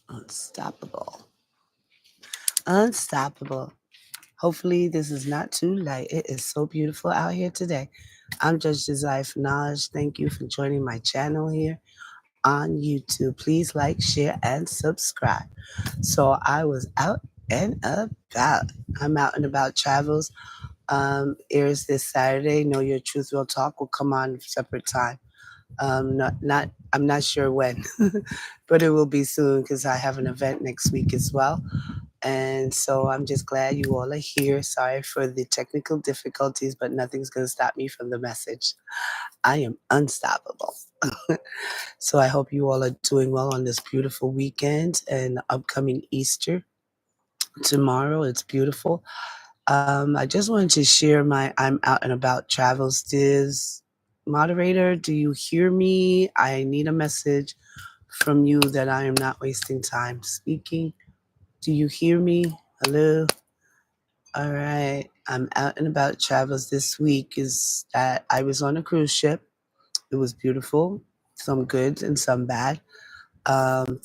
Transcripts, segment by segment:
Unstoppable. Unstoppable. Hopefully, this is not too light. It is so beautiful out here today. I'm Judgedesire for Knowledge. Thank you for joining my channel here on YouTube. Please like, share, and subscribe. So, I was out and about. I'm out and about travels. Airs this Saturday. Know Your Truth Real Talk will come on separate time. Not I'm not sure when, but it will be soon because I have an event next week as well. And so I'm just glad you all are here. Sorry for the technical difficulties, but nothing's going to stop me from the message. I am unstoppable. So I hope you all are doing well on this beautiful weekend and upcoming Easter tomorrow. It's beautiful. I just wanted to share my I'm out and about travels. Diz moderator, do you hear me? I need a message from you that I am not wasting time speaking. Do you hear me? Hello? All right. I'm out and about travels this week is that I was on a cruise ship. It was beautiful, some good and some bad.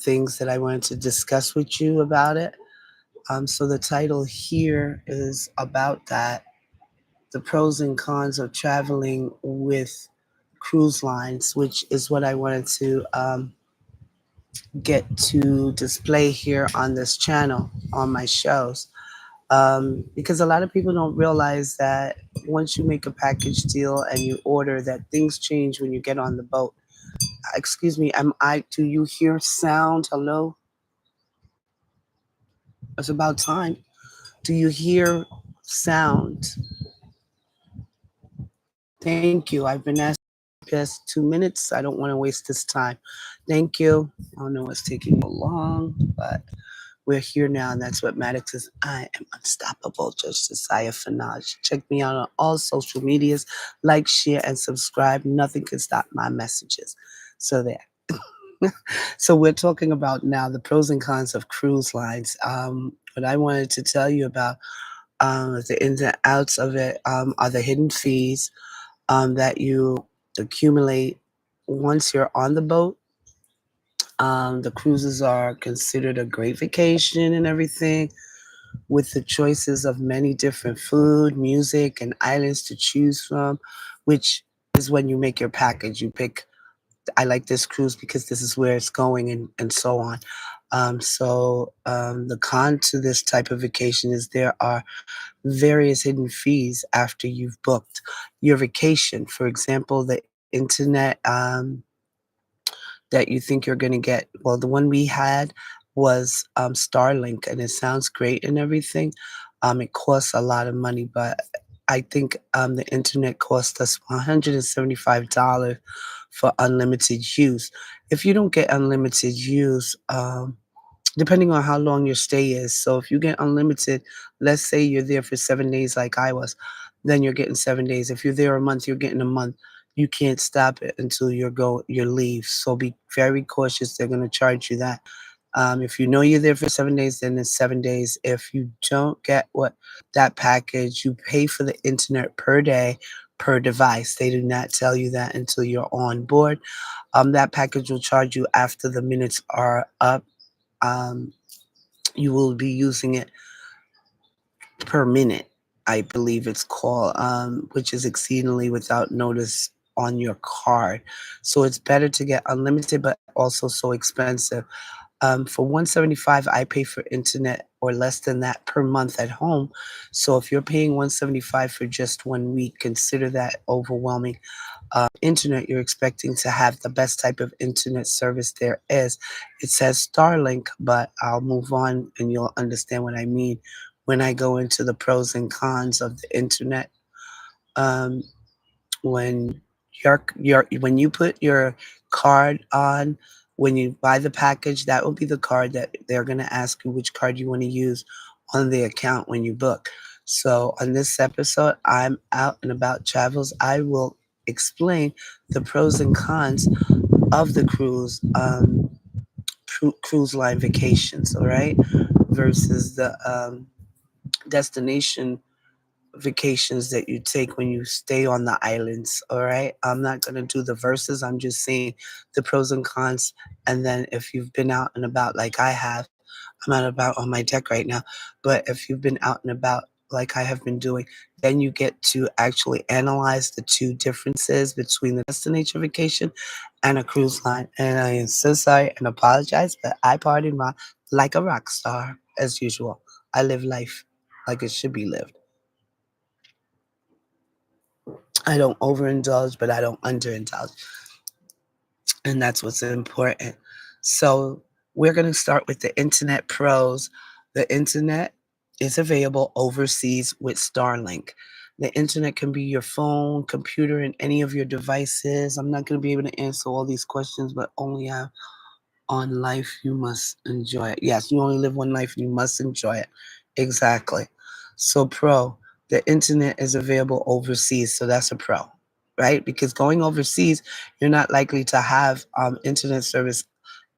Things that I wanted to discuss with you about it. So the title here is about that, the pros and cons of traveling with cruise lines, which is what I wanted to get to display here on this channel on my shows. Because a lot of people don't realize that once you make a package deal and you order, that things change when you get on the boat. Excuse me, do you hear sound? Hello? It's about time. Do you hear sound? Thank you. I've been asking for the past 2 minutes. I don't want to waste this time. Thank you. I don't know what's taking so long, but we're here now, and that's what matters. Is I am unstoppable. Judgedesire Fanage. Check me out on all social medias. Like, share, and subscribe. Nothing can stop my messages. So there. So we're talking about now the pros and cons of cruise lines. What I wanted to tell you about the ins and outs of it are the hidden fees that you accumulate once you're on the boat. The cruises are considered a great vacation and everything, with the choices of many different food, music, and islands to choose from, which is when you make your package. You pick, I like this cruise because this is where it's going, and so on. The con to this type of vacation is there are various hidden fees after you've booked your vacation. For example, the internet that you think you're going to get. Well, the one we had was Starlink, and it sounds great and everything. It costs a lot of money, but I think the internet cost us $175 for unlimited use. If you don't get unlimited use, depending on how long your stay is. So if you get unlimited, let's say you're there for 7 days like I was, then you're getting 7 days. If you're there a month, you're getting a month. You can't stop it until your leave. So be very cautious. They're gonna charge you that. If you know you're there for 7 days, then it's 7 days. If you don't get what that package, you pay for the internet per day per device. They do not tell you that until you're on board. That package will charge you after the minutes are up. um, you will be using it per minute, I believe it's called, which is exceedingly without notice on your card. So it's better to get unlimited, but also so expensive. For 175, I pay for internet or less than that per month at home. So if you're paying 175 for just 1 week, consider that overwhelming. Internet, you're expecting to have the best type of internet service there is. It says Starlink, but I'll move on and you'll understand what I mean when I go into the pros and cons of the internet. Um, when when you put your card on, when you buy the package, that will be the card that they're going to ask you which card you want to use on the account when you book. So on this episode, I'm out and about travels. I will explain the pros and cons of the cruise line vacations, all right, versus the destination vacations that you take when you stay on the islands. All right. I'm not going to do the verses. I'm just saying the pros and cons. And then if you've been out and about like I have, I'm out and about on my deck right now. But if you've been out and about like I have been doing, then you get to actually analyze the two differences between the destination vacation and a cruise line. And I am so sorry and apologize, but I party my like a rock star as usual. I live life like it should be lived. I don't overindulge, but I don't underindulge. And that's what's important. So we're going to start with the internet pros. The internet is available overseas with Starlink. The internet can be your phone, computer, and any of your devices. I'm not going to be able to answer all these questions, but only have on life, you must enjoy it. Yes, you only live one life, you must enjoy it. Exactly. So, pro, the internet is available overseas, so that's a pro, right? Because going overseas, you're not likely to have internet service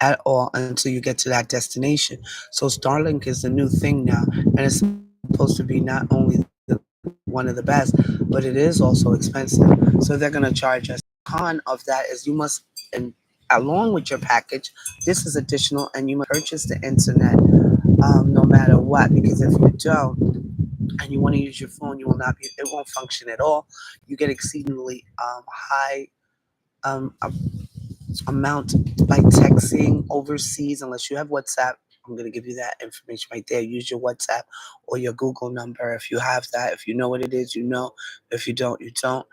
at all until you get to that destination. So, Starlink is a new thing now, and it's supposed to be not only one of the best, but it is also expensive. So, they're going to charge us. Con of that is you must, and along with your package, this is additional, and you must purchase the internet no matter what. Because if you don't, and you want to use your phone, you will not be. It won't function at all. You get exceedingly high amount by texting overseas unless you have WhatsApp. I'm going to give you that information right there. Use your WhatsApp or your Google number if you have that. If you know what it is, you know. If you don't, you don't.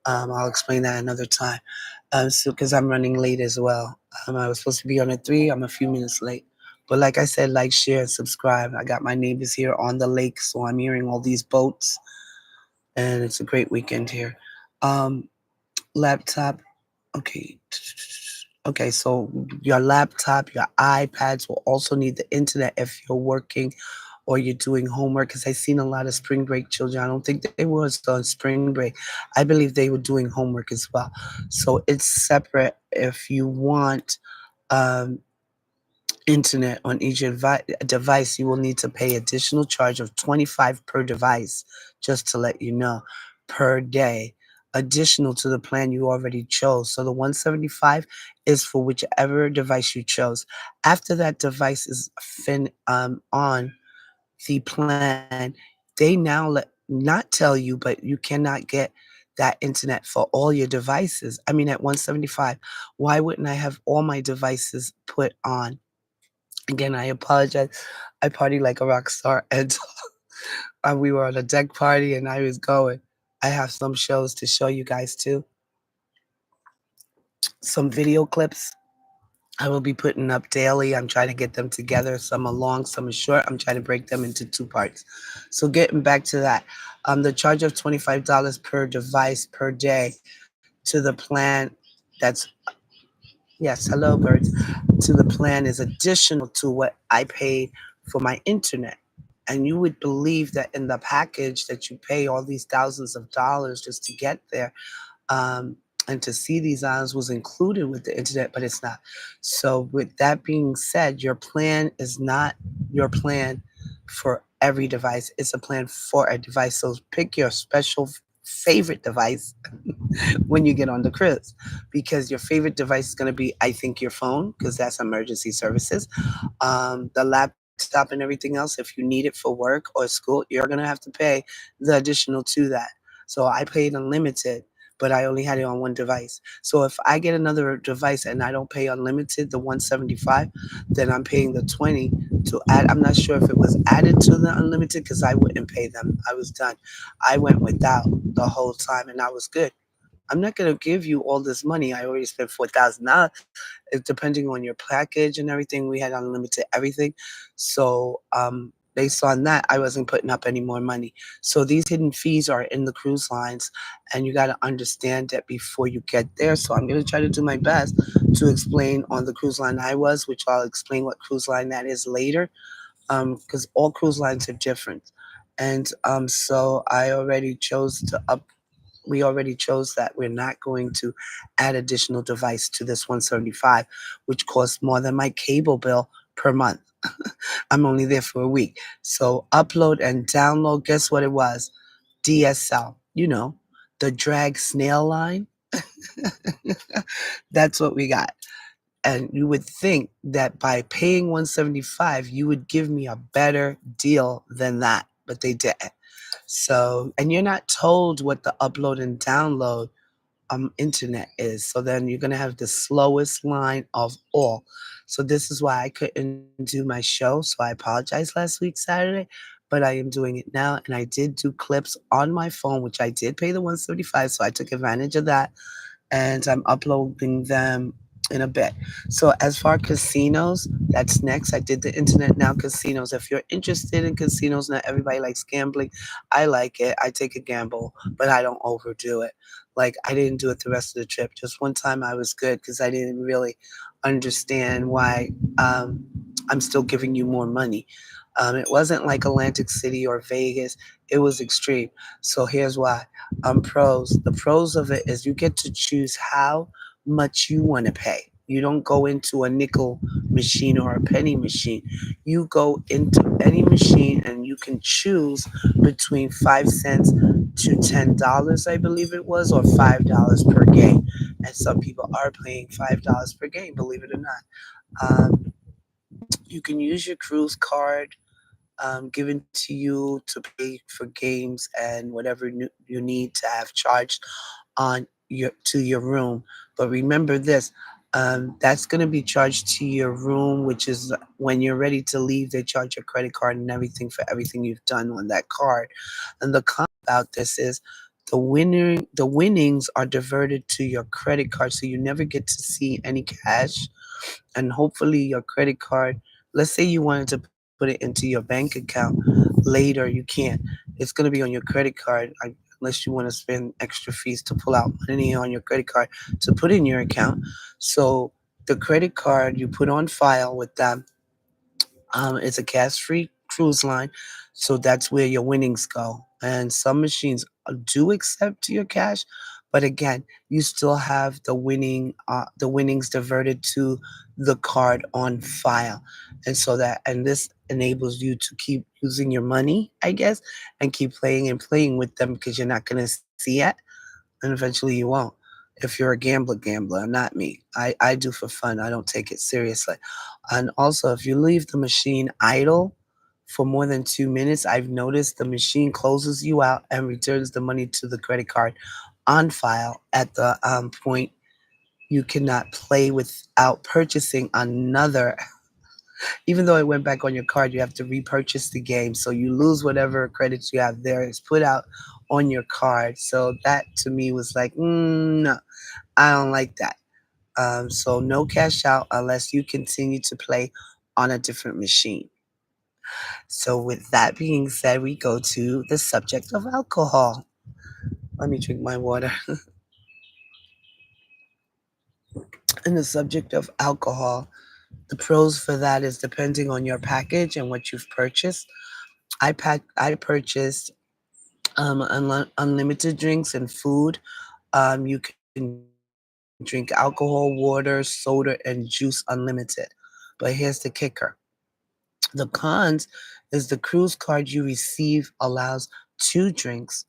I'll explain that another time. So because I'm running late as well. I was supposed to be on at 3. I'm a few minutes late. But like I said, like, share, and subscribe. I got my neighbors here on the lake, so I'm hearing all these boats, and it's a great weekend here. Um, Laptop. Okay. Okay, so your laptop, your iPads will also need the internet if you're working or you're doing homework. Because I've seen a lot of spring break children. I don't think they were on spring break. I believe they were doing homework as well. So it's separate. If you want um, internet on each device, you will need to pay additional charge of 25 per device, just to let you know, per day, additional to the plan you already chose. So the 175 is for whichever device you chose. After that device is on the plan, they now not tell you, but you cannot get that internet for all your devices. I mean, at 175, why wouldn't I have all my devices put on? Again, I apologize. I party like a rock star, and we were on a deck party, and I was going. I have some shows to show you guys too. Some video clips I will be putting up daily. I'm trying to get them together. Some are long, some are short. I'm trying to break them into two parts. So getting back to that, the charge of $25 per device per day to the plan. That's Yes, hello birds. To the plan is additional to what I paid for my internet. And you would believe that in the package that you pay all these thousands of dollars just to get there, um, and to see these islands was included with the internet, but it's not. So, with that being said, your plan is not your plan for every device. It's a plan for a device. So, pick your special favorite device when you get on the cruise, because your favorite device is going to be, I think, your phone, because that's emergency services, the laptop and everything else. If you need it for work or school, you're going to have to pay the additional to that. So I paid unlimited, but I only had it on one device. So if I get another device and I don't pay unlimited, the 175, then I'm paying the 20 to add. I'm not sure if it was added to the unlimited because I wouldn't pay them. I was done. I went without the whole time and I was good. I'm not going to give you all this money. I already spent $4,000. It's depending on your package and everything. We had unlimited everything. So, based on that, I wasn't putting up any more money. So these hidden fees are in the cruise lines, and you got to understand that before you get there. So I'm going to try to do my best to explain on the cruise line I was, which I'll explain what cruise line that is later, because all cruise lines are different. And so I already chose to up we already chose that we're not going to add additional device to this 175, which costs more than my cable bill per month. I'm only there for a week. So upload and download, guess what it was? DSL, the drag snail line. That's what we got. And you would think that by paying 175, you would give me a better deal than that, but they didn't. So, and you're not told what the upload and download internet is. So then you're gonna have the slowest line of all. So this is why I couldn't do my show. So I apologize last week, Saturday, but I am doing it now. And I did do clips on my phone, which I did pay the 175. So I took advantage of that and I'm uploading them in a bit. So as far casinos, that's next. I did the internet now casinos. If you're interested in casinos, not everybody likes gambling. I like it. I take a gamble, but I don't overdo it. Like I didn't do it the rest of the trip. Just one time I was good because I didn't really understand why I'm still giving you more money. It wasn't like Atlantic City or Vegas. It was extreme. So here's why. Pros. The pros of it is you get to choose how much you want to pay. You don't go into a nickel machine or a penny machine. You go into any machine and you can choose between 5 cents to $10, I believe it was, or $5 per game. And some people are paying $5 per game, believe it or not. You can use your cruise card given to you to pay for games and whatever you need to have charged on your room. But remember this, that's going to be charged to your room, which is when you're ready to leave. They charge your credit card and everything for everything you've done on that card. And the con about this is the winnings are diverted to your credit card, so you never get to see any cash. And hopefully your credit card, let's say you wanted to put it into your bank account later, you can't. It's going to be on your credit card unless you want to spend extra fees to pull out money on your credit card to put in your account. So the credit card you put on file with them, it's a cash-free cruise line, so that's where your winnings go. And some machines do accept your cash, but again, you still have the winnings diverted to the card on file, and this enables you to keep using your money, I guess, and keep playing and playing with them because you're not going to see it, and eventually you won't. If you're a gambler, not me. I do for fun. I don't take it seriously. And also, if you leave the machine idle for more than 2 minutes, I've noticed the machine closes you out and returns the money to the credit card on file at the point you cannot play without purchasing another. Even though it went back on your card, you have to repurchase the game. So you lose whatever credits you have there. It's put out on your card. So that to me was like, no, I don't like that. So no cash out unless you continue to play on a different machine. So with that being said, we go to the subject of alcohol. Let me drink my water. And the subject of alcohol, the pros for that is depending on your package and what you've purchased. I purchased unlimited drinks and food. You can drink alcohol, water, soda, and juice unlimited. But here's the kicker. The cons is the cruise card you receive allows 2 drinks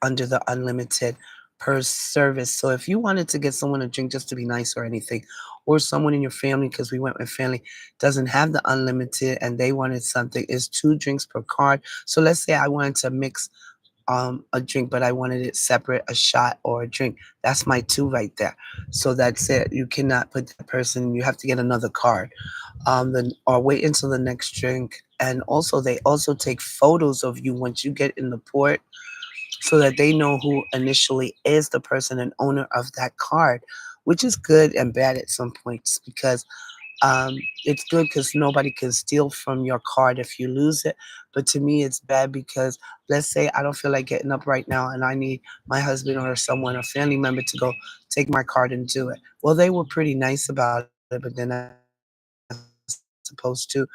under the unlimited per service. So if you wanted to get someone a drink just to be nice or anything, or someone in your family, because we went with family, doesn't have the unlimited and they wanted something, is 2 drinks per card. So let's say I wanted to mix a drink, but I wanted it separate, a shot or a drink. That's my 2 right there. So that's it. You cannot put that person. You have to get another card, then or wait until the next drink. And also, they also take photos of you once you get in the port, so that they know who initially is the person and owner of that card, which is good and bad at some points because it's good because nobody can steal from your card if you lose it. But to me, it's bad because let's say I don't feel like getting up right now and I need my husband or someone, a family member, to go take my card and do it. Well, they were pretty nice about it, but they're not supposed to.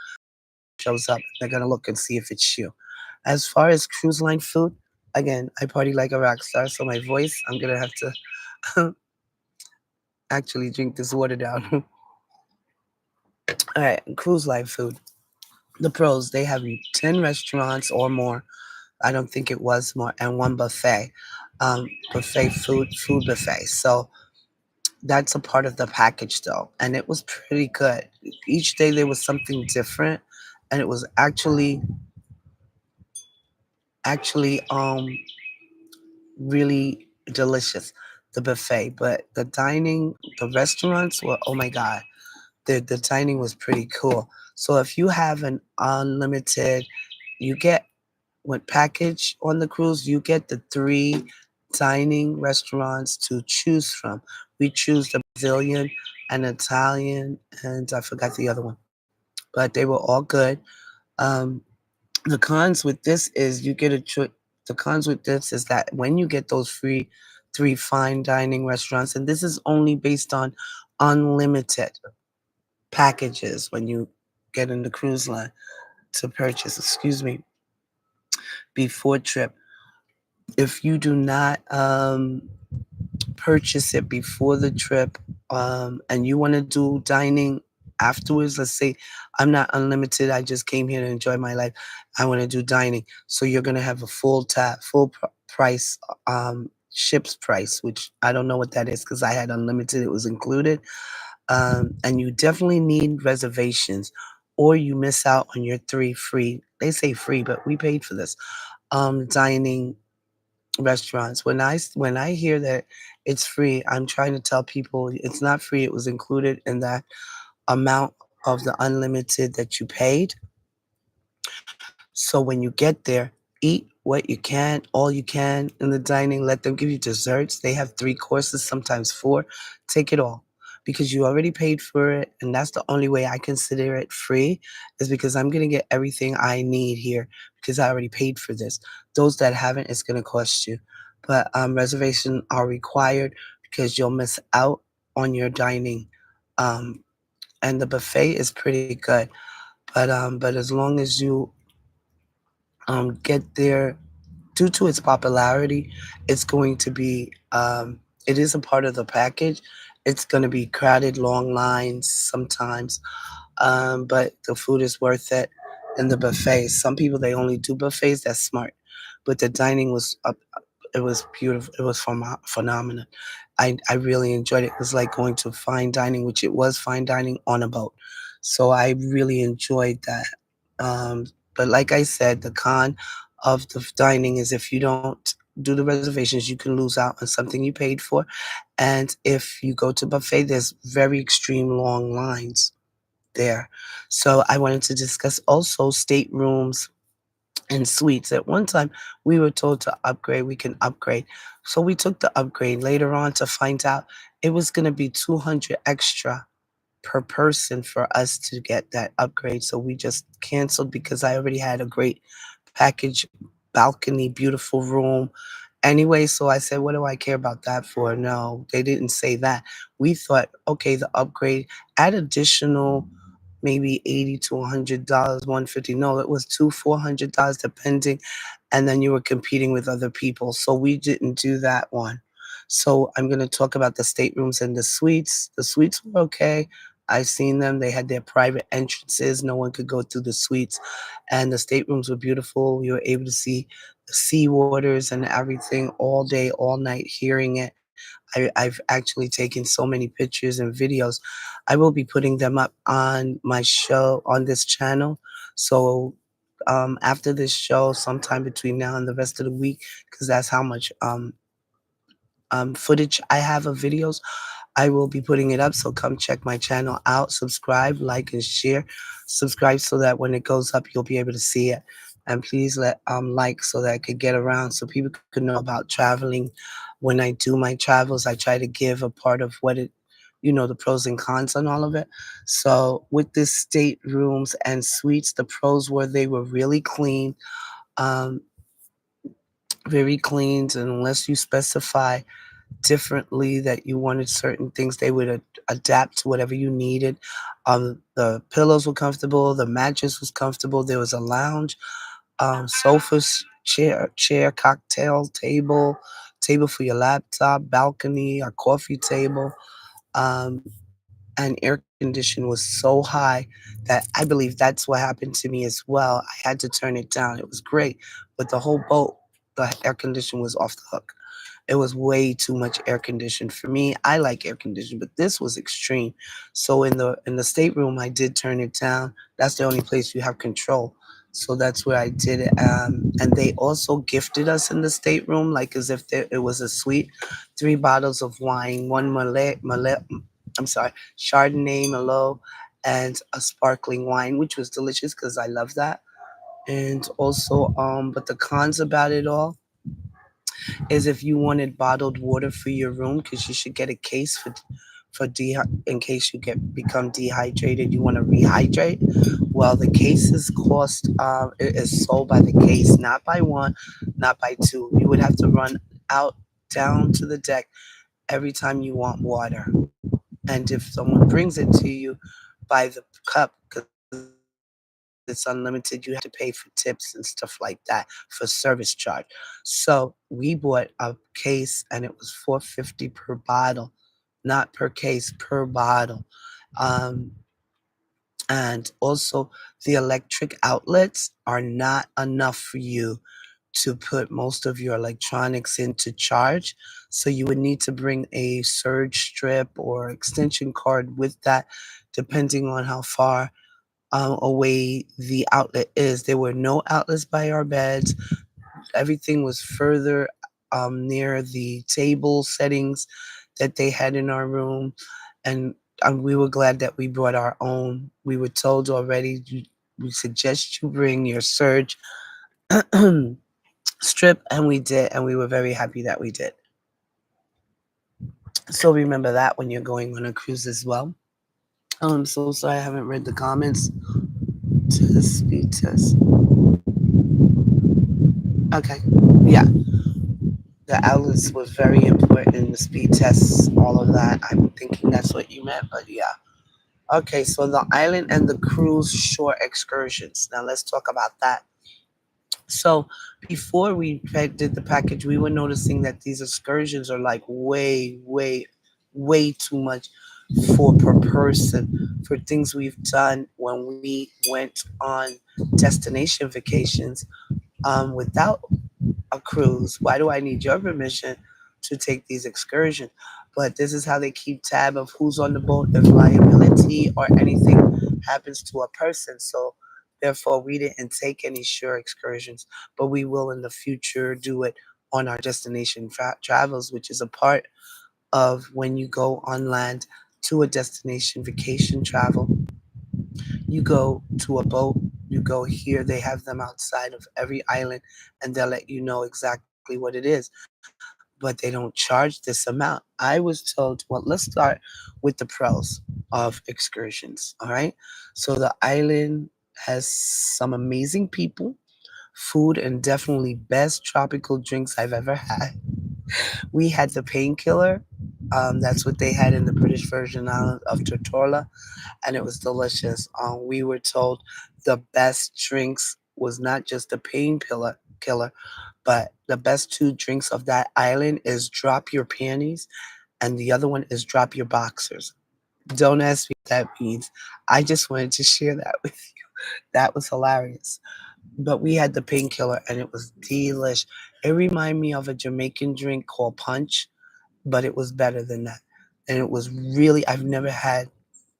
Shows up, they're gonna look and see if it's you. As far as cruise line food, again, I party like a rock star, so my voice, I'm gonna have to actually drink this water down. All right, cruise line food. The pros, they have 10 restaurants or more, I don't think it was more, and one buffet, buffet food buffet. So that's a part of the package though, and it was pretty good. Each day there was something different, and it was actually really delicious, the buffet. But the restaurants were, oh my god, the dining was pretty cool. So if you have an unlimited, you get with package on the cruise, you get the three dining restaurants to choose from. We choose the Brazilian and Italian, and I forgot the other one, but they were all good. Um, the cons with this is you get a the cons with this is that when you get those free three fine dining restaurants, and this is only based on unlimited packages when you get in the cruise line to purchase, excuse me, before trip. If you do not purchase it before the trip, and you want to do dining afterwards, let's say I'm not unlimited, I just came here to enjoy my life, I want to do dining. So you're going to have a price, ship's price, which I don't know what that is because I had unlimited, it was included. And you definitely need reservations or you miss out on your three free, they say free, but we paid for this, dining restaurants. When I hear that it's free, I'm trying to tell people it's not free. It was included in that amount of the unlimited that you paid. So when you get there, eat what you can, all you can in the dining. Let them give you desserts. They have three courses, sometimes four. Take it all because you already paid for it. And that's the only way I consider it free is because I'm going to get everything I need here because I already paid for this. Those that haven't, it's going to cost you. But reservations are required because you'll miss out on your dining. Um, and the buffet is pretty good. But as long as you get there due to its popularity, it's going to be it is a part of the package. It's going to be crowded, long lines sometimes, but the food is worth it. And the buffets, some people they only do buffets. That's smart, but the dining was up. It was beautiful. It was phenomenal. I really enjoyed it. It was like going to fine dining, which it was fine dining on a boat. So I really enjoyed that. But like I said, the con of the dining is if you don't do the reservations, you can lose out on something you paid for. And if you go to buffet, there's very extreme long lines there. So I wanted to discuss also staterooms and suites. At one time, we were told to upgrade, we can upgrade. So we took the upgrade later on to find out it was going to be 200 extra per person for us to get that upgrade. So we just canceled because I already had a great package, balcony, beautiful room. Anyway, so I said, what do I care about that for? No, they didn't say that. We thought, okay, the upgrade, add additional maybe 80 to $100, 150. No, it was two, $400 depending. And then you were competing with other people. So we didn't do that one. So I'm going to talk about the staterooms and the suites. The suites were okay. I seen them. They had their private entrances. No one could go through the suites. And the staterooms were beautiful. You were able to see the sea waters and everything all day, all night, hearing it. I've actually taken so many pictures and videos. I will be putting them up on my show on this channel. So after this show, sometime between now and the rest of the week, because that's how much footage I have of videos, I will be putting it up. So come check my channel out, subscribe, like, and share. Subscribe so that when it goes up, you'll be able to see it. And please let like so that I could get around so people could know about traveling. When I do my travels, I try to give a part of what it, the pros and cons on all of it. So with this state rooms and suites, the pros were they were really clean, um, very clean, and unless you specify differently that you wanted certain things, they would adapt to whatever you needed. The pillows were comfortable, the mattress was comfortable. There was a lounge, sofas, chair, cocktail table, table for your laptop, balcony, a coffee table. Um, and air condition was so high that I believe that's what happened to me as well. I had to turn it down. It was great, but the whole boat, the air condition was off the hook. It was way too much air conditioned for me. I like air conditioning, but this was extreme. So in the stateroom, I did turn it down. That's the only place you have control. So that's where I did it. And they also gifted us in the stateroom, like as if it was a suite, 3 bottles of wine, one I'm sorry, Chardonnay, Merlot, and a sparkling wine, which was delicious because I love that. And also, but the cons about it all is if you wanted bottled water for your room, because you should get a case in case you become dehydrated, you want to rehydrate. Well, the cases cost it is sold by the case, not by one, not by two. You would have to run out down to the deck every time you want water. And if someone brings it to you by the cup, because it's unlimited, you have to pay for tips and stuff like that for service charge. So we bought a case and it was $4.50 per bottle, not per case, per bottle. Um, and also, the electric outlets are not enough for you to put most of your electronics into charge. So you would need to bring a surge strip or extension cord with that, depending on how far away the outlet is. There were no outlets by our beds. Everything was further near the table settings that they had in our room. And we were glad that we brought our own. We were told already, we suggest you bring your surge strip, and we did, and we were very happy that we did. So remember that when you're going on a cruise as well. I'm so sorry I haven't read the comments to the speed test. Okay, yeah, the outlets was very important in the speed tests, all of that. I'm thinking that's what you meant, but yeah. Okay, so the island and the cruise shore excursions. Now let's talk about that. So before we did the package, we were noticing that these excursions are like way, way, way too much for per person for things we've done when we went on destination vacations without a cruise. Why do I need your permission to take these excursions? But this is how they keep tab of who's on the boat, if liability or anything happens to a person. So therefore, we didn't take any shore excursions, but we will in the future do it on our destination travels, which is a part of when you go on land to a destination vacation travel. You go to a boat, you go here, they have them outside of every island, and they'll let you know exactly what it is, but they don't charge this amount. I was told, well, let's start with the pros of excursions, all right? So the island has some amazing people, food, and definitely best tropical drinks I've ever had. We had the painkiller. That's what they had in the British Virgin Island of Tortola, and it was delicious. We were told the best drinks was not just the killer, but the best two drinks of that island is drop your panties, and the other one is drop your boxers. Don't ask me what that means. I just wanted to share that with you. That was hilarious. But we had the painkiller, and it was delish. It reminded me of a Jamaican drink called punch, but it was better than that. And it was really, I've never had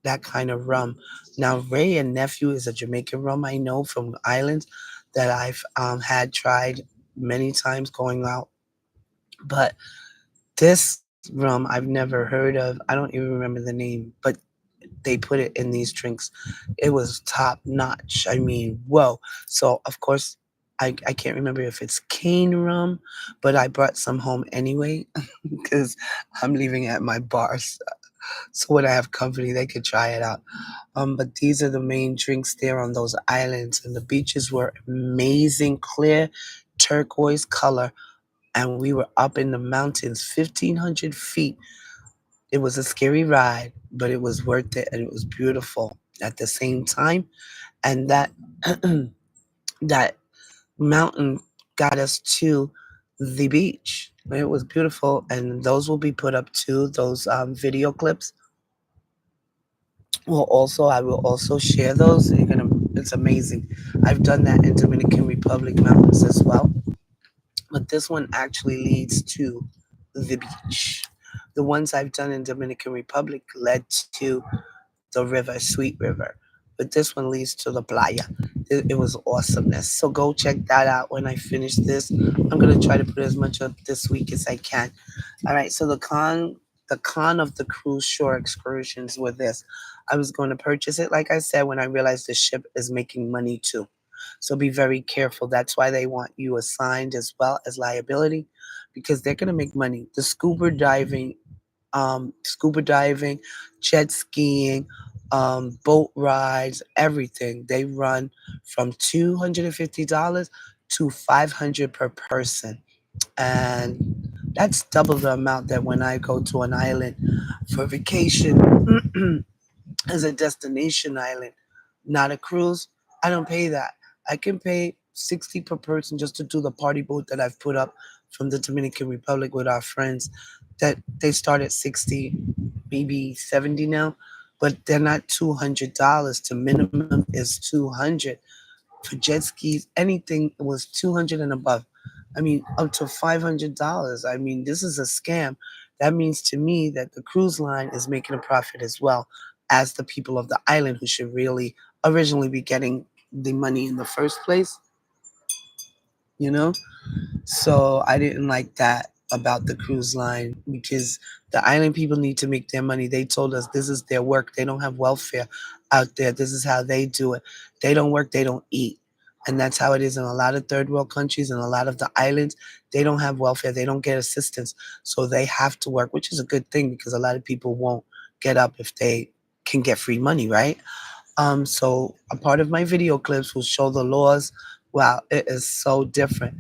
that kind of rum. Now, Ray and Nephew is a Jamaican rum I know from islands that I've had tried many times going out. But this rum I've never heard of. I don't even remember the name, but they put it in these drinks. It was top notch. I mean, whoa. So, of course, I can't remember if it's cane rum, but I brought some home anyway because I'm leaving at my bar. So when I have company, they could try it out. But these are the main drinks there on those islands, and the beaches were amazing, clear turquoise color, and we were up in the mountains, 1,500 feet. It was a scary ride, but it was worth it, and it was beautiful at the same time. And that that mountain got us to the beach. It was beautiful, and those will be put up too. Those video clips Well, also, I will also share those. You're gonna, it's amazing. I've done that in Dominican Republic mountains as well, but this one actually leads to the beach. The ones I've done in Dominican Republic led to the river, Sweet River, but this one leads to the playa. It was awesomeness. So go check that out when I finish this. I'm gonna try to put as much up this week as I can. All right. So the con of the cruise shore excursions were this. I was going to purchase it, like I said, when I realized the ship is making money too. So be very careful. That's why they want you assigned as well as liability, because they're going to make money. The scuba diving, jet skiing, boat rides, everything. They run from $250 to 500 per person, and that's double the amount that when I go to an island for vacation as a destination island, not a cruise. I don't pay that. I can pay 60 per person just to do the party boat that I've put up from the Dominican Republic with our friends. That they start at 60, maybe 70 now, but they're not $200. The minimum is 200 for jet skis. Anything was 200 and above. I mean, up to $500. I mean, this is a scam. That means to me that the cruise line is making a profit as well as the people of the island who should really originally be getting the money in the first place, you know? So I didn't like that about the cruise line because the island people need to make their money. They told us this is their work. They don't have welfare out there. This is how they do it. They don't work, they don't eat. And that's how it is in a lot of third world countries and a lot of the islands. They don't have welfare. They don't get assistance. So they have to work, which is a good thing because a lot of people won't get up if they can get free money, right? So a part of my video clips will show the laws. Wow, it is so different.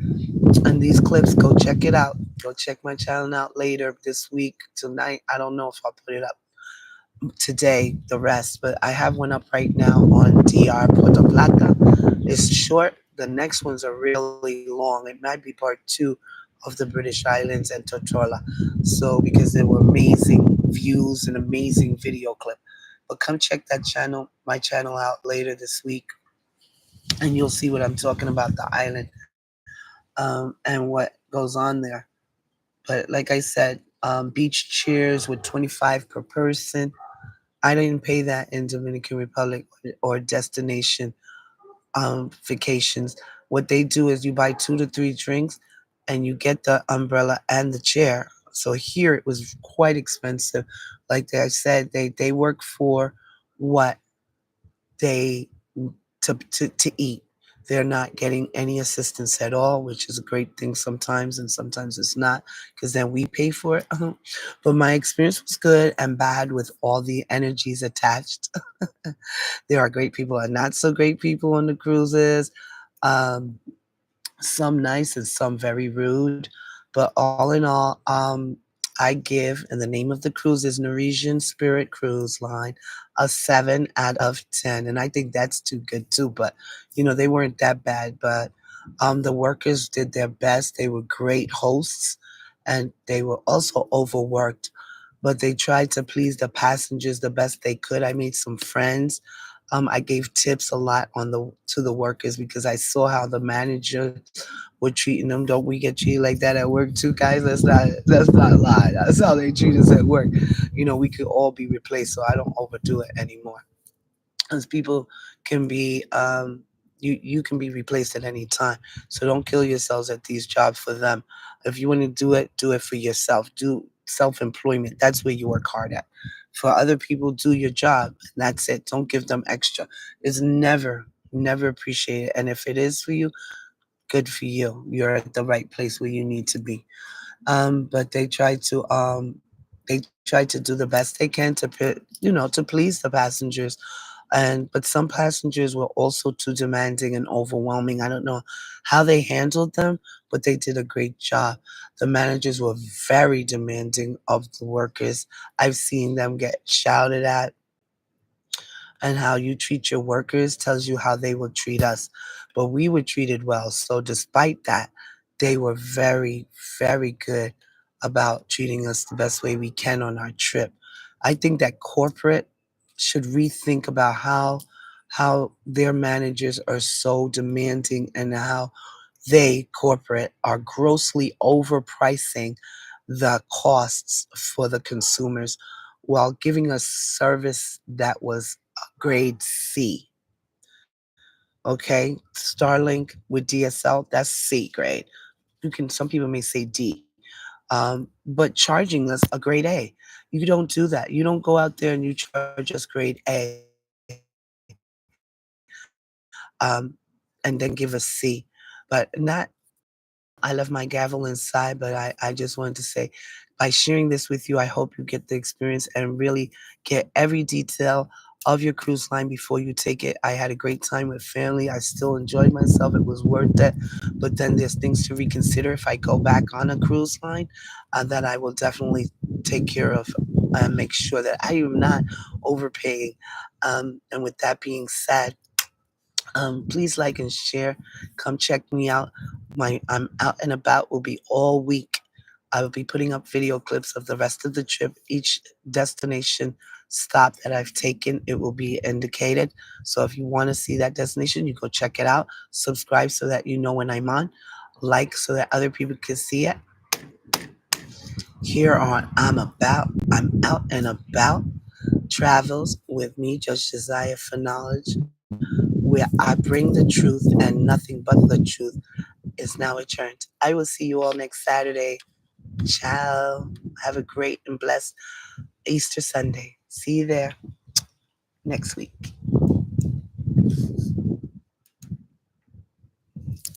And these clips, go check it out. Go check my channel out later this week, tonight. I don't know if I'll put it up today, the rest, but I have one up right now on DR Puerto Plata. It's short. The next ones are really long. It might be part two of the British Islands and Tortola. So, because there were amazing views and amazing video clip. But come check that channel, my channel out later this week, and you'll see what I'm talking about the island and what goes on there. But like I said, beach cheers with 25 per person. I didn't pay that in Dominican Republic or destination vacations. What they do is you buy 2 to 3 drinks and you get the umbrella and the chair. So here it was quite expensive. Like I said, they work for what they to eat. They're not getting any assistance at all, which is a great thing sometimes, and sometimes it's not, because then we pay for it. But my experience was good and bad with all the energies attached. There are great people and not so great people on the cruises. Um, some nice and some very rude. But all in all, I give, and the name of the cruise is Norwegian Spirit Cruise Line, a 7 out of 10. And I think that's too good too. But they weren't that bad. But the workers did their best. They were great hosts, and they were also overworked. But they tried to please the passengers the best they could. I made some friends. I gave tips a lot on the to the workers because I saw how the managers were treating them. Don't we get treated like that at work too, guys? Let's not lie. That's how they treat us at work. We could all be replaced, so I don't overdo it anymore. Because people can be you can be replaced at any time. So don't kill yourselves at these jobs for them. If you want to do it for yourself. Do self-employment. That's where you work hard at. For other people, do your job, and that's it. Don't give them extra. It's never appreciated. And if it is for you, good for you. You're at the right place where you need to be. But they try to do the best they can to please the passengers. But some passengers were also too demanding and overwhelming. I don't know how they handled them, but they did a great job. The managers were very demanding of the workers. I've seen them get shouted at, and how you treat your workers tells you how they will treat us. But we were treated well. So despite that, they were very, very good about treating us the best way we can on our trip. I think that corporate should rethink about how their managers are so demanding and how they corporate are grossly overpricing the costs for the consumers while giving us service that was grade C. Okay, Starlink with DSL, that's C grade. You can, some people may say D, but charging us a grade A. You don't do that. You don't go out there and you charge us grade A, and then give us C. But not, I love my gavel inside, but I just wanted to say, by sharing this with you, I hope you get the experience and really get every detail of your cruise line before you take it. I had a great time with family. I still enjoyed myself. It was worth it. But then there's things to reconsider if I go back on a cruise line that I will definitely take care of and make sure that I am not overpaying. And with that being said, please like and share. Come check me out. I'm out and about will be all week. I will be putting up video clips of the rest of the trip. Each destination stop that I've taken, it will be indicated. So if you want to see that destination, you go check it out. Subscribe so that you know when I'm on. Like so that other people can see it. Here on I'm out and about. Travels with me, Judge Desire for Knowledge, where I bring the truth and nothing but the truth is now returned. I will see you all next Saturday. Ciao. Have a great and blessed Easter Sunday. See you there next week.